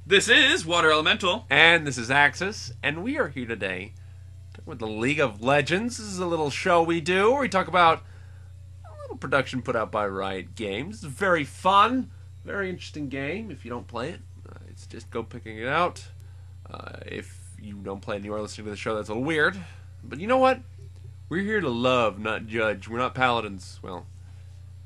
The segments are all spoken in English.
This is Water Elemental. And this is Axis, and we are here today with the League of Legends. This is a little show we do where we talk about a little production put out by Riot Games. It's very fun, very interesting game. If you don't play it, it's just go picking it out. If you don't play and you are listening to the show, that's a little weird. But you know what? We're here to love, not judge. We're not paladins. Well,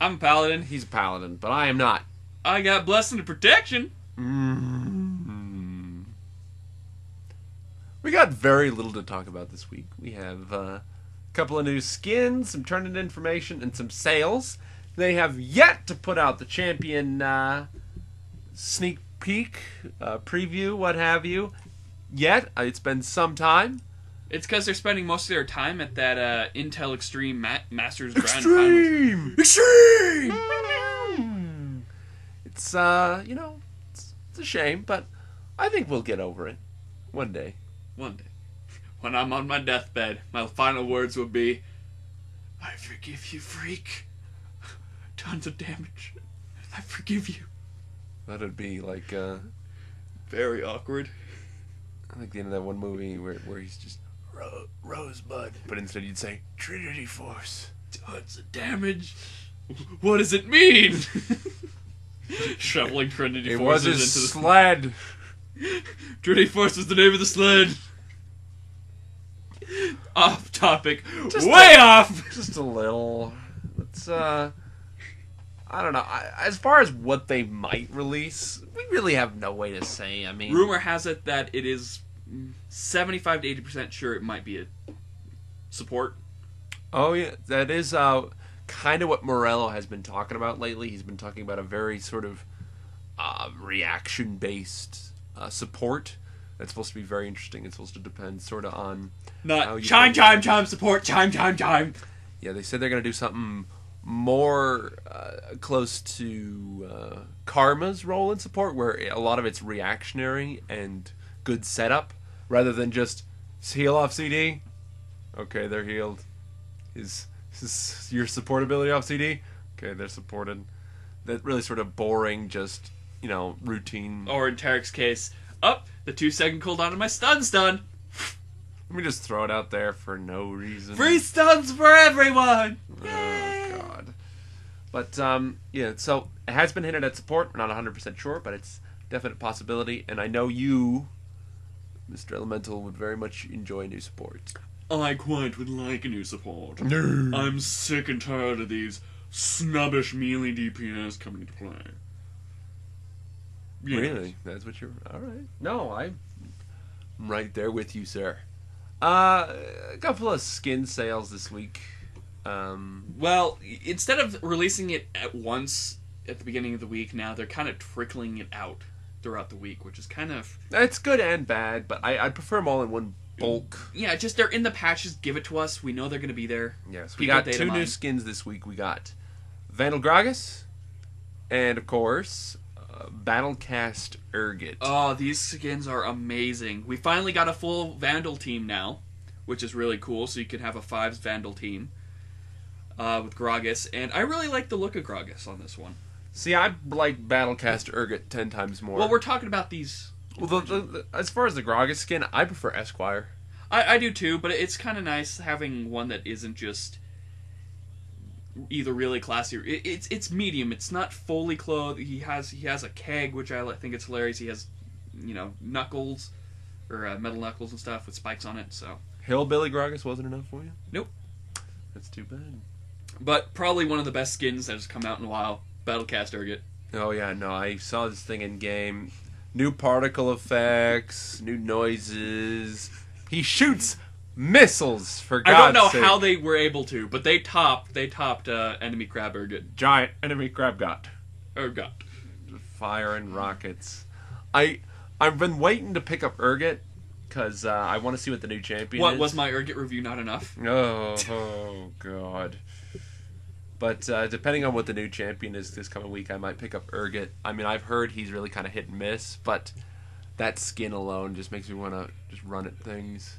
I'm a paladin. he's a paladin, but I am not. I got blessing and protection. We got very little to talk about this week. We have a couple of new skins, some turn-in information, and some sales. They have yet to put out the champion sneak peek, preview, what have you. Yet. It's been some time. It's because they're spending most of their time at that Intel Extreme Masters Grand Finals. Extreme! It's, you know, it's a shame, but I think we'll get over it. One day. One day, when I'm on my deathbed, my final words will be, I forgive you, freak. Tons of damage. I forgive you. That'd be like, Very awkward. I think the end of that one movie where he's just Rosebud, but instead you'd say Trinity Force. Tons of damage. What does it mean? Shoveling Trinity It was Forces his into the sled. Trinity Force was the name of the sled. Off topic. Way off! Just a little. It's, I don't know. As far as what they might release, we really have no way to say. I mean, rumor has it that it is 75 to 80% sure it might be a support. Oh, yeah. That is kind of what Morello has been talking about lately. He's been talking about a very sort of reaction-based support. That's supposed to be very interesting. It's supposed to depend sort of on... Not chime support, chime. Yeah, they said they're going to do something more close to Karma's role in support, where a lot of it's reactionary and good setup, rather than just heal off CD. Okay, they're healed. Is your support ability off CD? Okay, they're supported. That really sort of boring, just, you know, routine. Or in Tarek's case, the 2-second cooldown of my stun's done. Let me just throw it out there for no reason. Free stuns for everyone! Oh, God. But, yeah, so it has been hinted at support. We're not 100% sure, but it's a definite possibility. And I know you, Mr. Elemental, would very much enjoy new support. I quite would like a new support. No. I'm sick and tired of these snobbish melee DPS coming into play. Yes. Really? That's what you're... Alright. No, I'm right there with you, sir. A couple of skin sales this week. Well, instead of releasing it at once at the beginning of the week, now they're kind of trickling it out throughout the week, which is kind of... It's good and bad, but I prefer them all in one bulk. Yeah, just they're in the patches, give it to us. We know they're going to be there. Yes, we got 2 new skins this week. We got Vandal Gragas, and of course, Battlecast Urgot. Oh, these skins are amazing. We finally got a full Vandal team now, which is really cool, so you can have a 5s Vandal team with Gragas, and I really like the look of Gragas on this one. See, I like Battlecast Urgot 10 times more. Well, we're talking about these... Well, as far as the Gragas skin, I prefer Esquire. I do too, but it's kind of nice having one that isn't just either really classy or... It's medium. It's not fully clothed. He has a keg, which I think it's hilarious. He has, you know, knuckles, or metal knuckles and stuff with spikes on it, so... Hillbilly Gragas wasn't enough for you? Nope. That's too bad. But probably one of the best skins that has come out in a while. Battlecast Urgot. Oh yeah, no, I saw this thing in game. New particle effects, new noises. He shoots missiles, for God's sake. I don't know how they were able to, but they topped enemy crab Urgot. Giant enemy crab got. Urgot. Fire and rockets. I've been waiting to pick up Urgot because I want to see what the new champion is. What, was my Urgot review not enough? Oh God. But depending on what the new champion is this coming week, I might pick up Urgot. I mean, I've heard he's really kind of hit and miss, but that skin alone just makes me want to just run at things.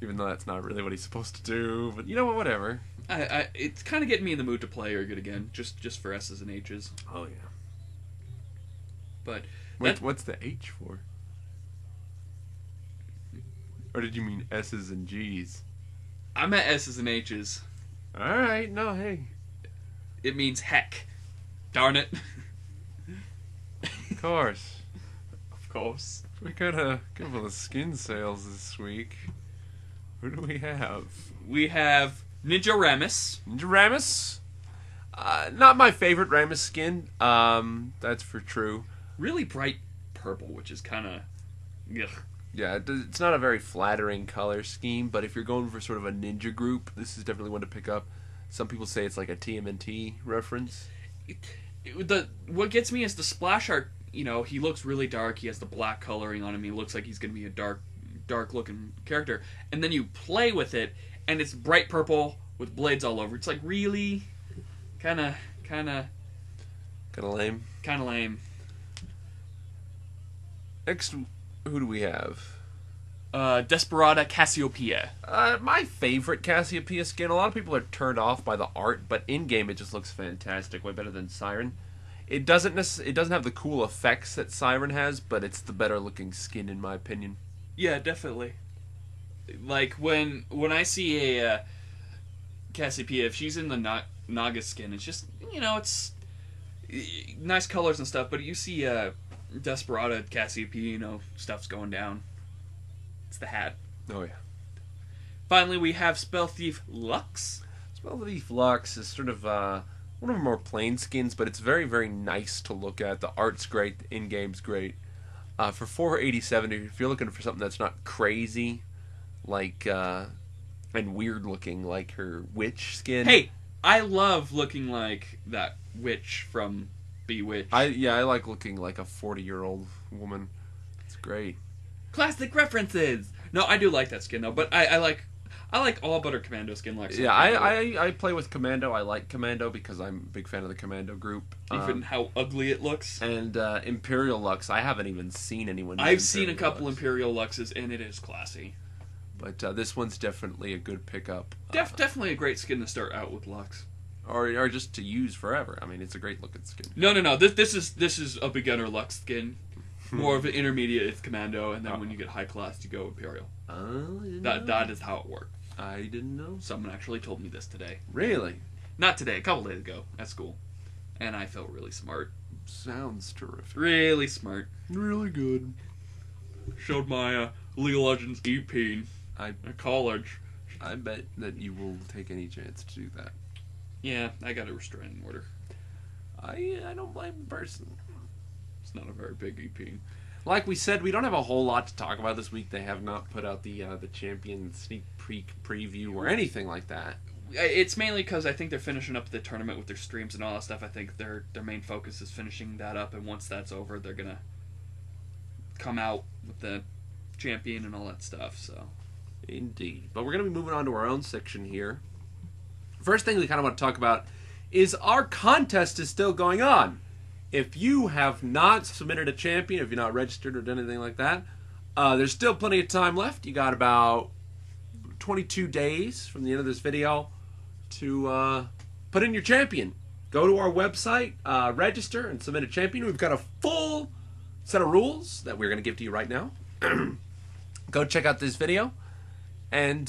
Even though that's not really what he's supposed to do. But you know what, whatever. It's kind of getting me in the mood to play Urgot again, just for S's and H's. Oh, yeah. But Wait, what's the H for? Or did you mean S's and G's? I meant S's and H's. Alright, no, hey. It means heck. Darn it. Of course. Of course. We got a couple of skin sales this week. Who do we have? We have Ninja Ramus. Ninja Ramus? Not my favorite Ramus skin. That's for true. Really bright purple, which is kind of... Yeah, it's not a very flattering color scheme, but if you're going for sort of a ninja group, this is definitely one to pick up. Some people say it's like a TMNT reference. What gets me is the splash art. You know, he looks really dark. He has the black coloring on him. He looks like he's going to be a dark looking character. And then you play with it, and it's bright purple with blades all over. It's like really kind of lame. Kind of lame. Next, who do we have? Desperada Cassiopeia. My favorite Cassiopeia skin. A lot of people are turned off by the art, but in game it just looks fantastic, way better than Siren. It doesn't have the cool effects that Siren has, but it's the better looking skin in my opinion. Yeah, definitely. Like when I see a Cassiopeia, if she's in the Naga skin, it's just, you know, it's nice colors and stuff. But you see Desperada Cassiopeia, you know, stuff's going down. It's the hat. Oh yeah. Finally, we have Spell Thief Lux. Spell Thief Lux is sort of one of the more plain skins, but it's very, very nice to look at. The art's great, the in-game's great. For $487, if you're looking for something that's not crazy, like and weird looking, like her witch skin. Hey, I love looking like that witch from Bewitched. I like looking like a 40-year-old woman. It's great. Classic references. No, I do like that skin though, but I like all but her Commando skin. Like yeah, I play with Commando. I like Commando because I'm a big fan of the Commando group. Even how ugly it looks. And Imperial Lux, I haven't even seen anyone. I've seen a couple Imperial Luxes, and it is classy. But this one's definitely a good pickup. Definitely a great skin to start out with Lux. Or just to use forever. I mean, it's a great looking skin. No. This is a beginner Lux skin. More of an intermediate is Commando, and then when you get high class, you go Imperial. That is how it works. I didn't know. Someone actually told me this today. Really? Not today, a couple days ago at school. And I felt really smart. Sounds terrific. Really smart. Really good. Showed my League of Legends EP at college. I bet that you will take any chance to do that. Yeah, I got a restraining order. I don't blame the person. It's not a very big EP. Like we said, we don't have a whole lot to talk about this week. They have not put out the champion sneak preview or anything like that. It's mainly because I think they're finishing up the tournament with their streams and all that stuff. I think their main focus is finishing that up, and once that's over, they're gonna come out with the champion and all that stuff. So, indeed. But we're gonna be moving on to our own section here. First thing we kind of want to talk about is our contest is still going on. If you have not submitted a champion, if you're not registered or done anything like that, there's still plenty of time left. You got about 22 days from the end of this video to put in your champion. Go to our website, register, and submit a champion. We've got a full set of rules that we're going to give to you right now. Go check out this video. And,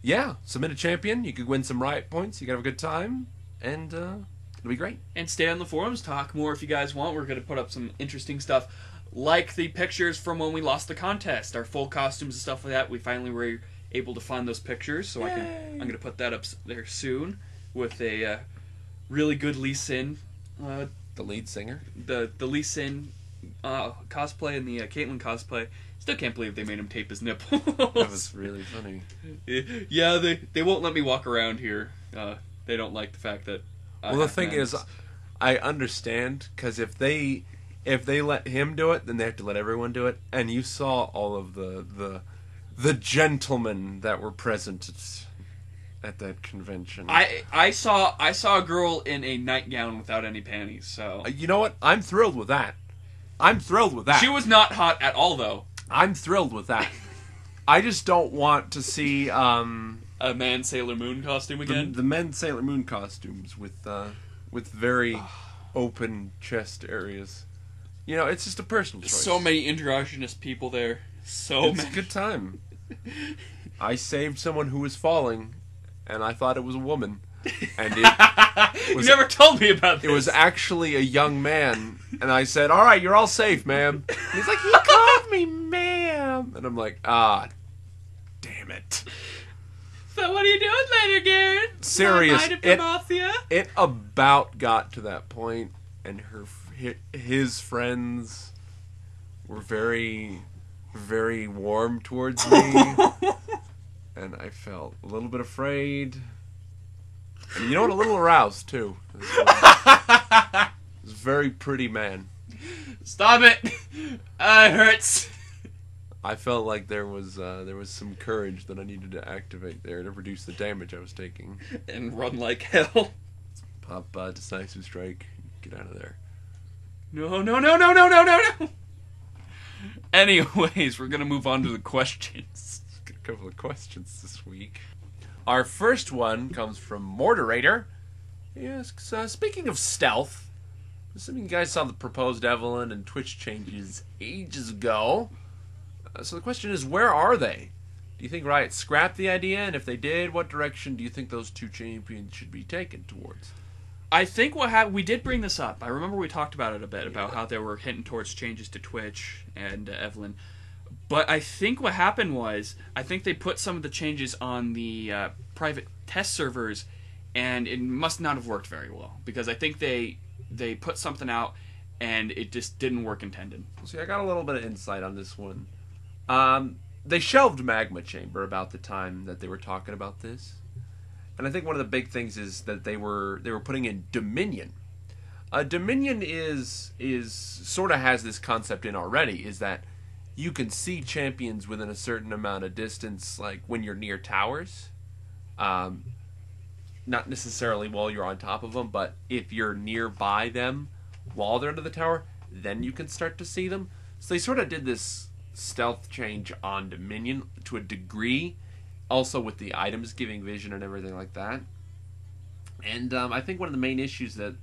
yeah, submit a champion. You could win some riot points. You could have a good time. And, it'll be great. And stay on the forums, talk more if you guys want. We're going to put up some interesting stuff, like the pictures from when we lost the contest, our full costumes and stuff like that. We finally were able to find those pictures, so I'm going to put that up there soon with a really good Lee Sin. The lead singer? The Lee Sin cosplay and the Caitlyn cosplay. Still can't believe they made him tape his nipples. That was really funny. Yeah, they won't let me walk around here. They don't like the fact that well, the thing is, I understand, because if they let him do it, then they have to let everyone do it. And you saw all of the gentlemen that were present at that convention. I saw a girl in a nightgown without any panties. So you know what? I'm thrilled with that. She was not hot at all, though. I'm thrilled with that. I just don't want to see a man Sailor Moon costume again. The men Sailor Moon costumes with very open chest areas. You know, it's just a personal choice. So many androgynous people there. It's a good time. I saved someone who was falling, and I thought it was a woman. And it was, you never told me about this. It was actually a young man, and I said, "All right, you're all safe, ma'am." And he's like, "He called me ma'am," and I'm like, damn it. So what are you doing later, Garrett? Serious. It about got to that point, and his friends were very, very warm towards me, and I felt a little bit afraid. And you know what? A little aroused, too. It was a very pretty man. Stop it! It hurts. I felt like there was some courage that I needed to activate there to reduce the damage I was taking. And run like hell. Pop decisive strike. Get out of there. No. Anyways, we're going to move on to the questions. Got a couple of questions this week. Our first one comes from Morterator. He asks, speaking of stealth, assuming you guys saw the proposed Evelyn and Twitch changes ages ago, so the question is, where are they? Do you think Riot scrapped the idea? And if they did, what direction do you think those two champions should be taken towards? I think what happened, we did bring this up. I remember we talked about it a bit, about how they were hinting towards changes to Twitch and Evelyn. But I think what happened was, I think they put some of the changes on the private test servers, and it must not have worked very well. Because I think they put something out, and it just didn't work intended. See, I got a little bit of insight on this one. They shelved Magma Chamber about the time that they were talking about this. And I think one of the big things is that they were putting in Dominion. Dominion is sort of has this concept in already, is that you can see champions within a certain amount of distance, like when you're near towers. Not necessarily while you're on top of them, but if you're nearby them while they're under the tower, then you can start to see them. So they sort of did this stealth change on Dominion to a degree, also with the items giving vision and everything like that. And I think one of the main issues that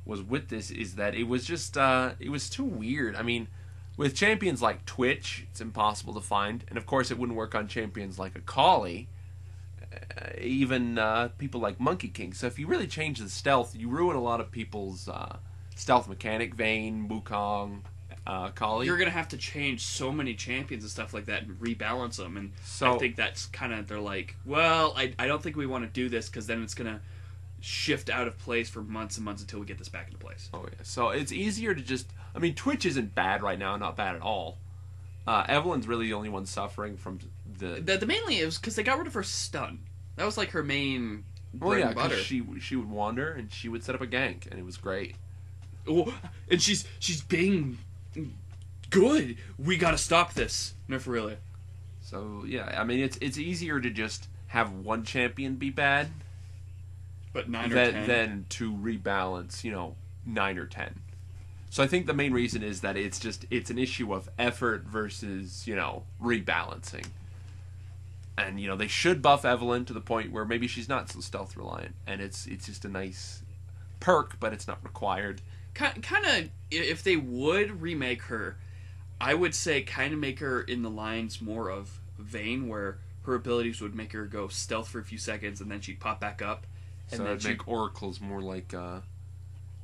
was with this is that it was just it was too weird. I mean, with champions like Twitch, it's impossible to find, and of course it wouldn't work on champions like Akali, even people like Monkey King. So if you really change the stealth, you ruin a lot of people's stealth mechanic. Vayne, Wukong, Akali. You're going to have to change so many champions and stuff like that and rebalance them, and so, I think that's kind of, they're like, well, I don't think we want to do this, because then it's going to shift out of place for months and months until we get this back into place. Oh, yeah. So it's easier to just... I mean, Twitch isn't bad right now, not bad at all. Evelyn's really the only one suffering from the mainly it was because they got rid of her stun. That was like her main bread and butter. She would wander and she would set up a gank, and it was great. Oh, and she's being good. We gotta stop this. No, for really. So yeah, I mean, it's easier to just have one champion be bad, but 9 or 10, than to rebalance, 9 or 10. So I think the main reason is that it's an issue of effort versus, rebalancing. And, they should buff Evelyn to the point where maybe she's not so stealth reliant. And it's just a nice perk, but it's not required. Kind of, if they would remake her, I would say kind of make her in the lines more of Vayne, where her abilities would make her go stealth for a few seconds and then she'd pop back up. And so then it'd make Oracles more like...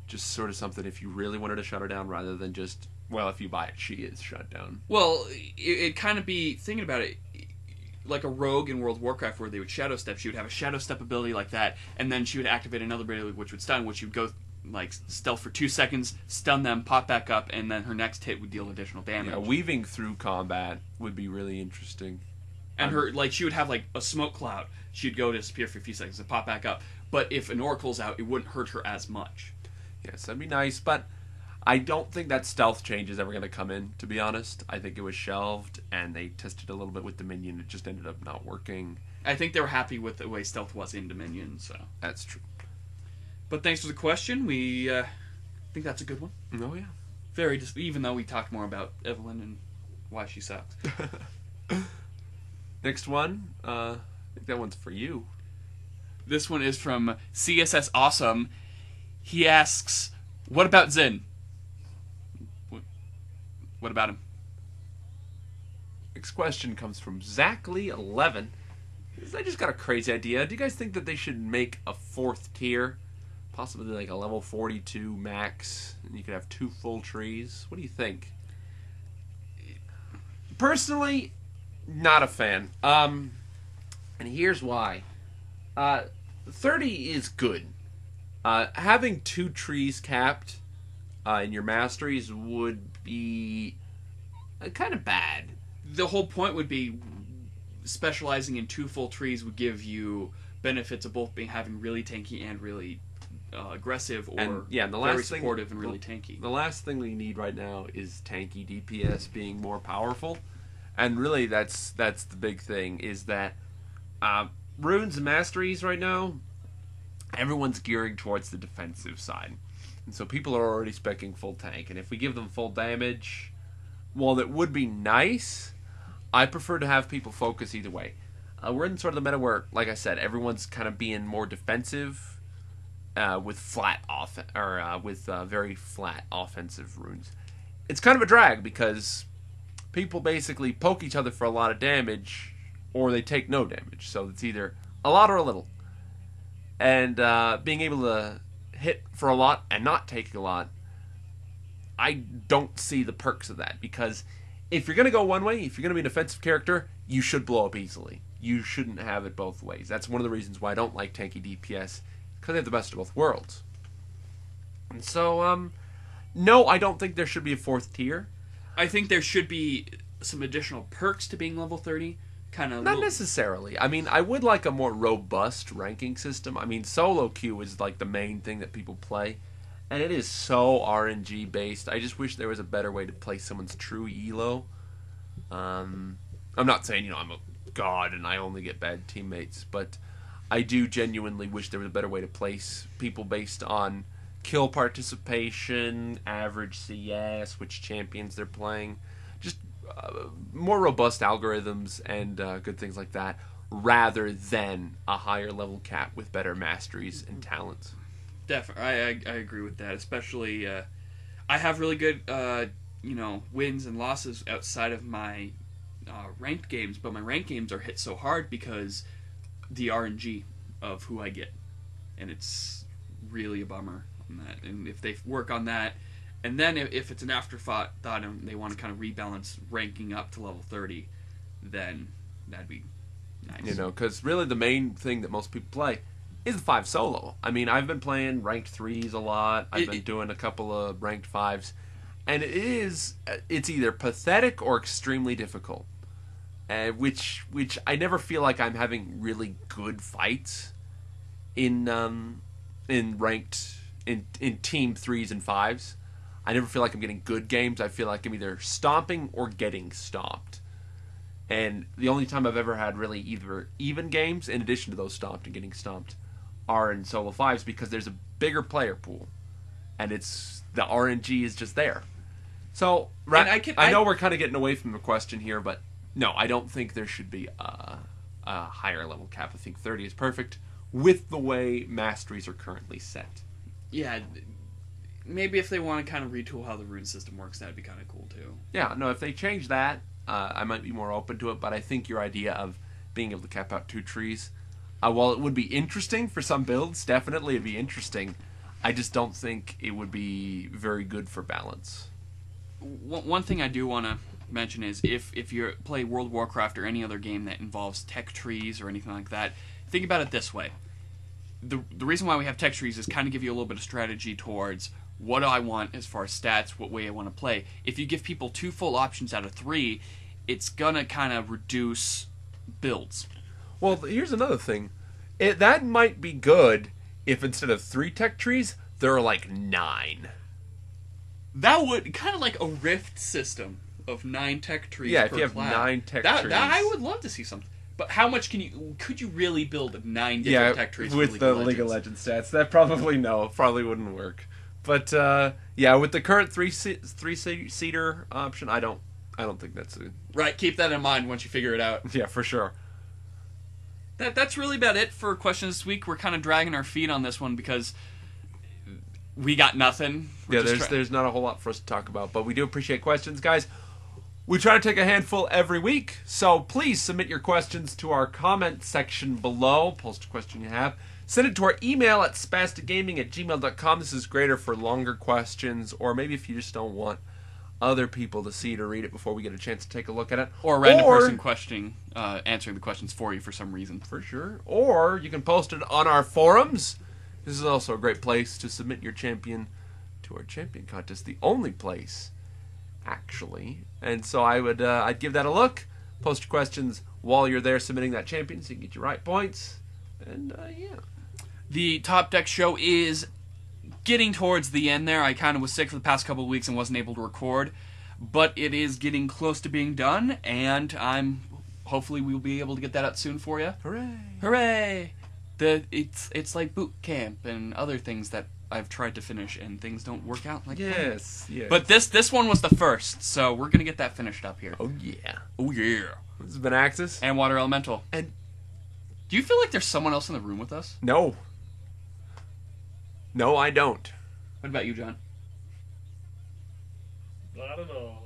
just sort of something if you really wanted to shut her down, rather than just, well, if you buy it, she is shut down. Well, it'd kind of be, thinking about it, like a rogue in World of Warcraft where they would shadow step. She would have a shadow step ability like that, and then she would activate another ability which would stun, which would go like stealth for 2 seconds, stun them, pop back up, and then her next hit would deal additional damage. Yeah, weaving through combat would be really interesting. And she would have like a smoke cloud. She'd go disappear for a few seconds and pop back up. But if an Oracle's out, it wouldn't hurt her as much. Yes, that'd be nice, but I don't think that stealth change is ever going to come in, to be honest. I think it was shelved, and they tested a little bit with Dominion. It just ended up not working. I think they were happy with the way stealth was in Dominion, so... That's true. But thanks for the question. We think that's a good one. Oh, yeah. Even though we talked more about Evelyn and why she sucks. Next one, I think that one's for you. This one is from CSS Awesome. He asks, what about Zen? What about him? Next question comes from Zachley11. I just got a crazy idea. Do you guys think that they should make a 4th tier? Possibly like a level 42 max, and you could have 2 full trees. What do you think? Personally, not a fan. And here's why. 30 is good. Having 2 trees capped in your masteries would be kind of bad. The whole point would be specializing in 2 full trees would give you benefits of both being having really tanky and really aggressive, or and the very last supportive and really tanky. The last thing we need right now is tanky DPS being more powerful, and really that's the big thing, is that runes and masteries right now, everyone's gearing towards the defensive side, and so people are already speccing full tank, and if we give them full damage, while it would be nice, I prefer to have people focus either way. We're in sort of the meta where, like I said, everyone's kind of being more defensive with very flat offensive runes. It's kind of a drag because people basically poke each other for a lot of damage, or they take no damage. So it's either a lot or a little. And being able to hit for a lot and not take a lot, I don't see the perks of that, because if you're going to go one way, if you're going to be a defensive character, you should blow up easily. You shouldn't have it both ways. That's one of the reasons why I don't like tanky DPS, because they have the best of both worlds. And so, no, I don't think there should be a 4th tier. I think there should be some additional perks to being level 30. Not necessarily. I mean, I would like a more robust ranking system. I mean, solo queue is like the main thing that people play, and it is so RNG based. I just wish there was a better way to play someone's true elo. I'm not saying, I'm a god and I only get bad teammates, but I do genuinely wish there was a better way to place people based on kill participation, average CS, which champions they're playing. Just more robust algorithms and good things like that, rather than a higher level cap with better masteries and talents. Definitely, I agree with that. Especially, I have really good, wins and losses outside of my ranked games, but my ranked games are hit so hard because the RNG of who I get, and it's really a bummer on that. And if they work on that, and then if it's an afterthought and they want to kind of rebalance ranking up to level 30, then that'd be nice. Because really the main thing that most people play is the 5 solo. I mean, I've been playing ranked 3s a lot. I've been doing a couple of ranked 5s, and it's either pathetic or extremely difficult. Which I never feel like I'm having really good fights in ranked in team 3s and 5s. I never feel like I'm getting good games. I feel like I'm either stomping or getting stomped. And the only time I've ever had really either even games, in addition to those stomped and getting stomped, are in solo 5s, because there's a bigger player pool, and the RNG is just there. So I know we're kind of getting away from the question here, but no, I don't think there should be a higher level cap. I think 30 is perfect with the way masteries are currently set. Yeah, maybe if they want to kind of retool how the rune system works, that'd be kind of cool too. Yeah, no, if they change that, I might be more open to it, but I think your idea of being able to cap out 2 trees, while it would be interesting for some builds, definitely it'd be interesting, I just don't think it would be very good for balance. One thing I do want to mention is if you play World of Warcraft or any other game that involves tech trees or anything like that, think about it this way. The reason why we have tech trees is kind of give you a little bit of strategy towards what do I want as far as stats, what way I want to play. If you give people 2 full options out of 3, it's going to kind of reduce builds. Well, here's another thing. That might be good if instead of 3 tech trees, there are like 9. That would kind of like a rift system of 9 tech trees. Yeah, per if you have class. 9 tech trees. That I would love to see something. But how much could you really build 9 different tech trees with the League of Legends stats? That probably wouldn't work. But with the current 3-seater option, I don't think that's a... Right, keep that in mind once you figure it out. Yeah, for sure. That's really about it for questions this week. We're kind of dragging our feet on this one because we got nothing. There's not a whole lot for us to talk about, but we do appreciate questions, guys. We try to take a handful every week, so please submit your questions to our comment section below. Post a question you have. Send it to our email at spazticgaming@gmail.com. This is greater for longer questions, or maybe if you just don't want other people to see to read it before we get a chance to take a look at it. Or a random person answering the questions for you for some reason. For sure. Or you can post it on our forums. This is also a great place to submit your champion to our champion contest. The only place, actually. And so I'd give that a look. Post your questions while you're there submitting that champion so you can get your right points. And, yeah. The Top Deck show is getting towards the end there. I kind of was sick for the past couple of weeks and wasn't able to record. But it is getting close to being done, and hopefully we'll be able to get that out soon for you. Hooray! Hooray! It's like boot camp and other things that I've tried to finish and things don't work out like yes. But this one was the first, so we're gonna get that finished up here. Oh yeah. Oh yeah. This has been Axis. And Water Elemental. And do you feel like there's someone else in the room with us? No. No, I don't. What about you, John? I don't know.